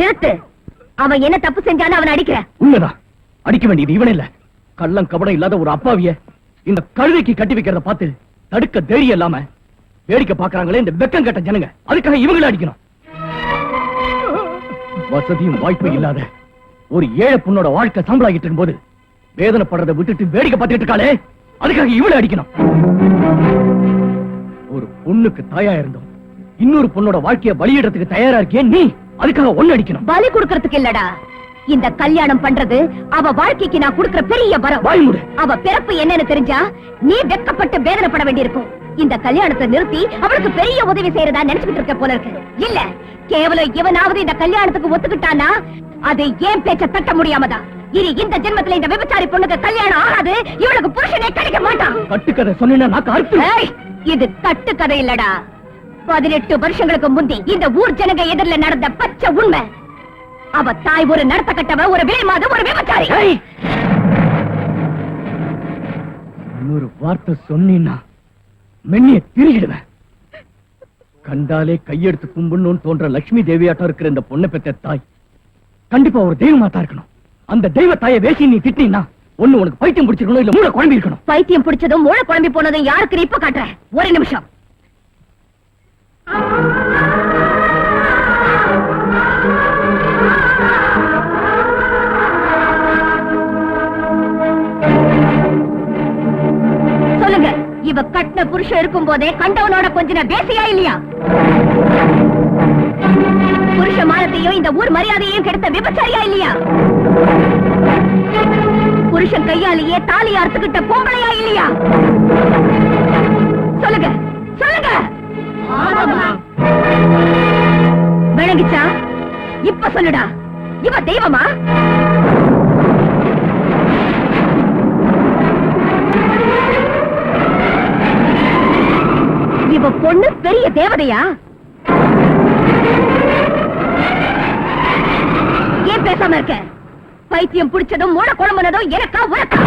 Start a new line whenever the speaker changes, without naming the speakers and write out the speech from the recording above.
நிறுத்து. அவன் என்ன தப்பு செஞ்சான்னு அவனை அடிக்கிற?
உண்மைதான், அடிக்க வேண்டியது இவன் இல்ல. கள்ளம் கபடம் இல்லாத ஒரு அப்பாவிய இந்த கழுதைக்கு கட்டி வைக்கிறத பார்த்து தடுக்க தைரியம் இல்லாம வேடிக்கை பாக்குறாங்களே இந்த வெக்கம் கட்ட ஜனங்க, அதுக்காக இவங்கள அடிக்கணும். வசதியும் வாய்ப்பு இல்லாத ஒரு ஏழை பொண்ணோட வாழ்க்கை சம்பளாகிட்டு இருக்கும் போது வேதனைப்படுறதை விட்டுட்டு வேடிக்கை பார்த்துட்டு இருக்காளே, அதுக்காக இவளை அடிக்கணும். ஒரு பொண்ணுக்கு தாயா இருந்தோம், இன்னொரு பொண்ணோட வாழ்க்கைய பலியிடறதுக்கு தயாரா இருக்கே நீ, அதுக்காக ஒண்ணு அடிக்கணும்.
பலி கொடுக்கறதுக்கு இல்லடா, இந்த கல்யாணம் பண்றது அவ வாழ்க்கைக்கு நான் கொடுக்கிற பெரிய வரம். அவ பிறப்பு என்னன்னு தெரிஞ்சா நீ வெக்கப்பட்டு வேதனைப்பட வேண்டியிருக்கும். இந்த கல்யாணத்தை நிறுத்தி அவளுக்கு பெரிய உதவி செய்யறதா நினைச்சுட்டு இருக்க போல இருக்கு. இல்ல, கேவலம் இவனாவது இந்த கல்யாணத்துக்கு ஒத்துக்கிட்டானா அது ஏன் பேச்ச தட்ட முடியாமதான். இனி இந்த ஜென்மத்துல இந்த விபச்சாரி பொண்ணுக்கு கல்யாணம் ஆகாது, இவளுக்கு புருஷனே கிடைக்க மாட்டான்.
கட்டுக்கதை சொன்னா
இது கட்டு கதை இல்லடா, 18 வருஷங்களுக்கு முந்தி இந்த ஊர் ஜனங்க எதிரில நடந்த பச்சை உண்மை. அவ தாய் ஒரு நடத்த கட்டவ, ஒரு விலைமாத, ஒரு விபச்சாரி.
இன்னொரு வார்த்தை சொன்னீன்னா மென்னிய திருகிடுவேன். கண்டாலே கையெடுத்து கும்பிடணும்னு தோன்ற லட்சுமி தேவியாட்டம் இருக்கிற இந்த பொண்ணை பெற்ற தாய் கண்டிப்பா ஒரு தெய்வமாத்தா இருக்கணும். அந்த தெய்வ தாயை வேசி நீ திட்டினா ஒண்ணு உனக்கு பைத்தியம் பிடிச்சிருக்கணும், இல்ல மூளை குழம்பி இருக்கணும்.
பைத்தியம் பிடிச்சதும் மூளை குழம்பி போனதும் யாருக்கு இப்ப காட்டுறேன். ஒரு நிமிஷம். சொல்லுங்க, இவ கட்டின புருஷன் இருக்கும் போதே கண்டவனோட கொஞ்சம் பேசியா இல்லையா? புருஷ மானத்தையும் இந்த ஊர் மரியாதையும் கெடுத்த விபச்சாரியா இல்லையா? புருஷன் கையாலேயே தாலி அறுத்துக்கிட்ட பொம்பளையா இல்லையா? சொல்லுங்க சொல்லுங்க. விளங்கிச்சா? இப்ப சொல்லுடா, இவ தெய்வமா? இவ பொண்ணு பெரிய தேவதையா? ஏன் பேசாம இருக்க? பைத்தியம் பிடிச்சதும் மூட குழம்புனதும் எனக்கா உனக்கா?